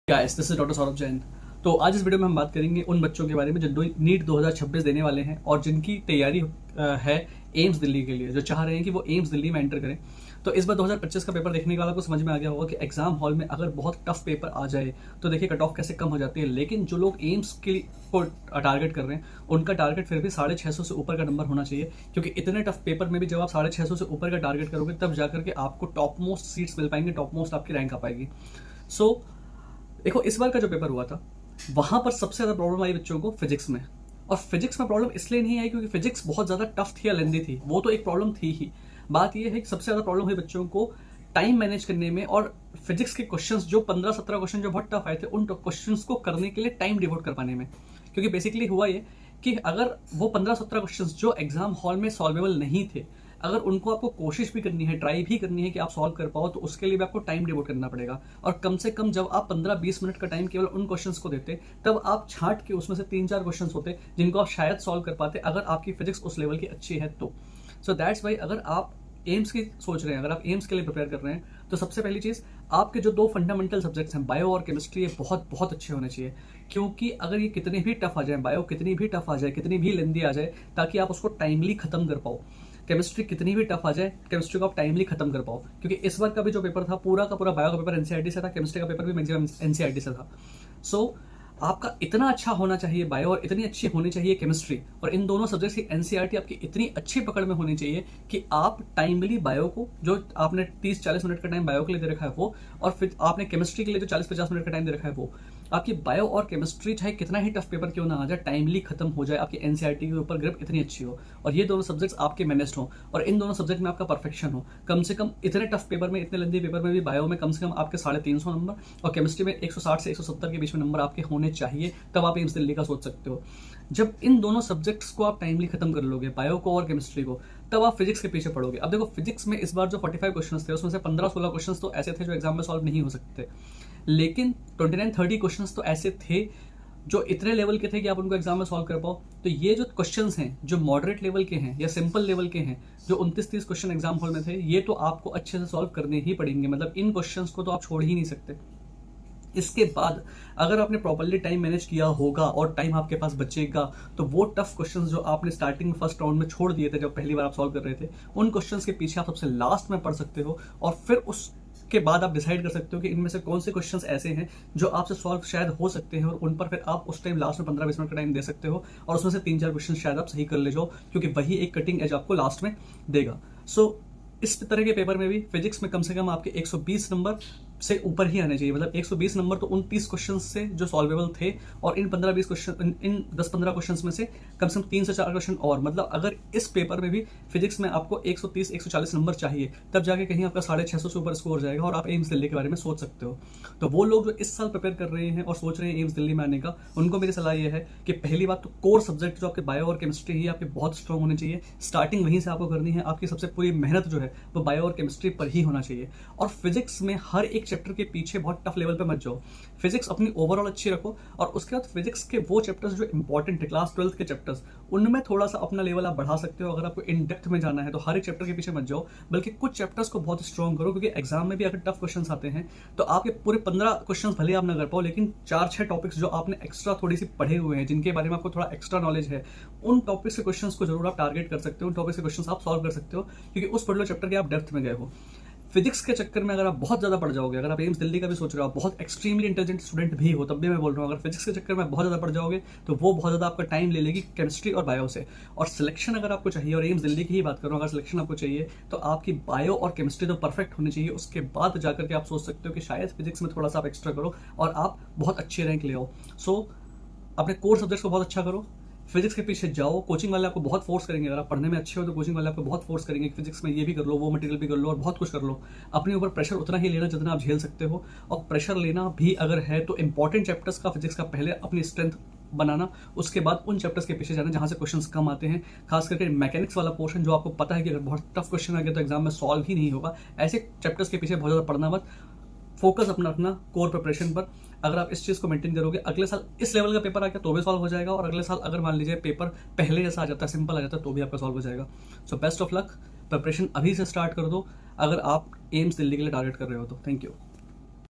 Guys this is doctor Saurabh Jain. तो आज इस वीडियो में हम बात करेंगे उन बच्चों के बारे में जो नीट 2026 देने वाले हैं और जिनकी तैयारी है एम्स दिल्ली के लिए, जो चाह रहे हैं कि वो एम्स दिल्ली में एंटर करें। तो इस बार 2025 का पेपर देखने के बाद आपको समझ में आ गया होगा कि एग्जाम हॉल में अगर बहुत टफ पेपर आ जाए तो देखिए कट ऑफ कैसे कम हो जाती है। लेकिन जो लोग एम्स को टारगेट कर रहे हैं उनका टारगेट फिर भी 650 से ऊपर का नंबर होना चाहिए, क्योंकि इतने टफ पेपर में भी जब आप 650 से ऊपर का टारगेट करोगे तब जाकर के आपको टॉप मोस्ट सीट्स मिल पाएंगे, टॉप मोस्ट आपकी रैंक आ पाएगी। सो देखो, इस बार का जो पेपर हुआ था वहां पर सबसे ज्यादा प्रॉब्लम आई बच्चों को फिजिक्स में। और फिजिक्स में प्रॉब्लम इसलिए नहीं आई क्योंकि फिजिक्स बहुत ज्यादा टफ थी या लेंदी थी, वो तो एक प्रॉब्लम थी ही। बात यह है कि सबसे ज्यादा प्रॉब्लम हुई बच्चों को टाइम मैनेज करने में, और फिजिक्स के क्वेश्चंस जो 15-17 क्वेश्चन जो बहुत टफ आए थे उन क्वेश्चंस को करने के लिए टाइम डिवोट कर पाने में। क्योंकि बेसिकली हुआ ये कि अगर वो 15-17 क्वेश्चंस जो एग्जाम हॉल में सॉल्वेबल नहीं थे, अगर उनको आपको कोशिश भी करनी है, ट्राई भी करनी है कि आप सॉल्व कर पाओ, तो उसके लिए भी आपको टाइम डिवोट करना पड़ेगा। और कम से कम जब आप 15-20 मिनट का टाइम केवल उन क्वेश्चंस को देते, तब आप छांट के उसमें से 3-4 क्वेश्चंस होते जिनको आप शायद सॉल्व कर पाते अगर आपकी फिजिक्स उस लेवल की अच्छी है तो। सो दैट्स वाई अगर आप एम्स की सोच रहे हैं, अगर आप एम्स के लिए प्रिपेयर कर रहे हैं, तो सबसे पहली चीज आपके जो 2 फंडामेंटल सब्जेक्ट्स हैं बायो और केमिस्ट्री, ये बहुत बहुत अच्छे होने चाहिए। क्योंकि अगर ये कितने भी टफ आ जाए, बायो कितनी भी टफ आ जाए, कितनी भी लेंदी आ जाए, ताकि आप उसको टाइमली खत्म कर पाओ। केमिस्ट्री कितनी भी टफ आ जाए, केमिस्ट्री को आप टाइमली खत्म कर पाओ। क्योंकि इस बार का भी जो पेपर था पूरा का पूरा बायो का पेपर एनसीईआरटी से था, केमिस्ट्री का पेपर भी मैक्सिमम एनसीईआरटी से था। सो आपका इतना अच्छा होना चाहिए बायो और इतनी अच्छी होनी चाहिए केमिस्ट्री, और इन दोनों सब्जेक्ट्स की एनसीईआरटी आपकी इतनी अच्छी पकड़ में होनी चाहिए कि आप टाइमली बायो को, जो आपने 30-40 मिनट का टाइम बायो के लिए दे रखा है वो, और फिर आपने केमिस्ट्री के लिए जो 40-50 मिनट का टाइम दे रखा है वो, आपकी बायो और केमिस्ट्री चाहे कितना ही टफ पेपर क्यों ना आ जाए, टाइमली खत्म हो जाए। आपकी एनसीईआरटी के ऊपर ग्रिप इतनी अच्छी हो और ये दोनों सब्जेक्ट्स आपके मैनेज्ड हो और इन दोनों सब्जेक्ट में आपका परफेक्शन हो। कम से कम इतने टफ पेपर में, इतने लेंदी पेपर में भी बायो में कम से कम आपके 350 नंबर और केमिस्ट्री में 160 से 170 के बीच में नंबर आपके होने चाहिए, तब आप एम्स दिल्ली का सोच सकते हो। जब इन दोनों सब्जेक्ट्स को आप टाइमली खत्म कर लोगे, बायो को और केमिस्ट्री को, तब आप फिजिक्स के पीछे पड़ोगे। अब देखो, फिजिक्स में इस बार जो 45 क्वेश्चंस थे उसमें से 15-16 क्वेश्चंस तो ऐसे थे जो एग्जाम में सॉल्व नहीं हो सकते, लेकिन 29-30 क्वेश्चंस तो ऐसे थे जो इतने लेवल के थे कि आप उनको एग्जाम में सॉल्व कर पाओ। तो ये जो क्वेश्चंस हैं जो मॉडरेट लेवल के हैं या सिंपल लेवल के हैं, जो 29-30 क्वेश्चन एग्जाम हॉल में थे, ये तो आपको अच्छे से सॉल्व करने ही पड़ेंगे। मतलब इन क्वेश्चंस को तो आप छोड़ ही नहीं सकते। इसके बाद अगर आपने प्रॉपर्ली टाइम मैनेज किया होगा और टाइम आपके पास बचेगा, तो वो टफ क्वेश्चंस जो आपने स्टार्टिंग फर्स्ट राउंड में छोड़ दिए थे जब पहली बार आप सॉल्व कर रहे थे, उन क्वेश्चंस के पीछे आप सबसे लास्ट में पढ़ सकते हो और फिर उसके बाद आप डिसाइड कर सकते हो कि इनमें से कौन से क्वेश्चंस ऐसे हैं जो आपसे सॉल्व शायद हो सकते हैं, और उन पर फिर आप उस टाइम लास्ट में 15-20 मिनट का टाइम दे सकते हो और उसमें से 3-4 क्वेश्चन शायद आप सही कर ले जाओ, क्योंकि वही एक कटिंग एज आपको लास्ट में देगा। सो इस तरह के पेपर में भी फिजिक्स में कम से कम आपके 120 नंबर से ऊपर ही आने चाहिए। मतलब 120 नंबर तो उन 30 क्वेश्चन से जो सॉल्वेबल थे, और इन 15-20 क्वेश्चन, इन 10-15 क्वेश्चन में से कम 3 से 4 क्वेश्चन और, मतलब अगर इस पेपर में भी फिजिक्स में आपको 130-140 नंबर चाहिए, तब जाके कहीं आपका 650 से ऊपर स्कोर जाएगा और आप एम्स दिल्ली के बारे में सोच सकते हो। तो वो लोग जो इस साल प्रिपेयर कर रहे हैं और सोच रहे हैं एम्स दिल्ली में आने का, उनको मेरी सलाह यह है कि पहली बात तो कोर सब्जेक्ट जो आपके बायो और केमिस्ट्री ही आपके बहुत स्ट्रॉन्ग होने चाहिए। स्टार्टिंग वहीं से आपको करनी है, आपकी सबसे पूरी मेहनत जो है वो बायो और केमिस्ट्री पर ही होना चाहिए। और फिजिक्स में हर एक चैप्टर के पीछे बहुत टफ लेवल पे मत जाओ। फिजिक्स अपनी ओवरऑल अच्छी रखो, और उसके बाद फिजिक्स के वो चैप्टर्स जो इंपॉर्टेंट है, क्लास 12 के चैप्टर्स, उनमें थोड़ा सा अपना लेवल आप बढ़ा सकते हो। अगर आपको इन डेप्थ में जाना है तो हर एक चैप्टर के पीछे मत जाओ, बल्कि कुछ चैप्टर्स को बहुत स्ट्रॉन्ग करो, क्योंकि एग्जाम में भी अगर टफ क्वेश्चंस आते हैं तो आपके पूरे 15 क्वेश्चंस भले आप ना कर पाओ, लेकिन 4-6 टॉपिक्स जो आपने एक्स्ट्रा थोड़ी सी पढ़े हुए हैं, जिनके बारे में आपको थोड़ा एक्स्ट्रा नॉलेज है, उन टॉपिक्स के क्वेश्चंस को जरूर आप टारगेट कर सकते हो, उन टॉपिक्स के क्वेश्चंस आप सॉल्व कर सकते हो, क्योंकि उस पर्टिकुलर चैप्टर के आप डेप्थ में गए हो। फिजिक्स के चक्कर में अगर आप बहुत ज्यादा पढ़ जाओगे, अगर आप एम्स दिल्ली का भी सोच रहे हो, आप बहुत एक्सट्रीमली इंटेलिजेंट स्टूडेंट भी हो, तब भी मैं बोल रहा हूँ, अगर फिजिक्स के चक्कर में बहुत ज्यादा पढ़ जाओगे तो वो बहुत ज्यादा आपका टाइम ले लेगी केमिस्ट्री और बायो से। और सिलेक्शन अगर आपको चाहिए, और एम्स दिल्ली की ही बात कर रहा हूँ, अगर सिलेक्शन आपको चाहिए तो आपकी बायो और केमिस्ट्री तो परफेक्ट होनी चाहिए। उसके बाद जाकर के आप सोच सकते हो कि शायद फिजिक्स में थोड़ा सा आप एक्स्ट्रा करो और आप बहुत अच्छे रैंक ले आओ। सो अपने कोर सब्जेक्ट्स को बहुत अच्छा करो, फिजिक्स के पीछे जाओ। कोचिंग वाले आपको बहुत फोर्स करेंगे, अगर आप पढ़ने में अच्छे हो तो कोचिंग वाले आपको बहुत फोर्स करेंगे कि फिजिक्स में ये भी कर लो, वो मटेरियल भी कर लो और बहुत कुछ कर लो। अपने ऊपर प्रेशर उतना ही लेना जितना आप झेल सकते हो, और प्रेशर लेना भी अगर है तो इंपॉर्टेंट चैप्टर्स का फिजिक्स का पहले अपनी स्ट्रेंथ बनाना, उसके बाद उन चैप्टर्स के पीछे जाना जहां से क्वेश्चंस कम आते हैं। खास करके मैकेनिक्स वाला पोर्शन जो आपको पता है कि अगर बहुत टफ क्वेश्चन आ गया तो एग्जाम में सॉल्व ही नहीं होगा, ऐसे चैप्टर्स के पीछे बहुत ज्यादा पढ़ना मत। फोकस अपना रखना कोर प्रिपरेशन पर। अगर आप इस चीज को मेंटेन करोगे, अगले साल इस लेवल का पेपर आ गया तो भी सॉल्व हो जाएगा, और अगले साल अगर मान लीजिए पेपर पहले जैसा आ जाता है, सिंपल आ जाता है, तो भी आपका सॉल्व हो जाएगा। So best of luck, preparation अभी से स्टार्ट कर दो अगर आप एम्स दिल्ली के लिए टारगेट कर रहे हो तो। Thank you.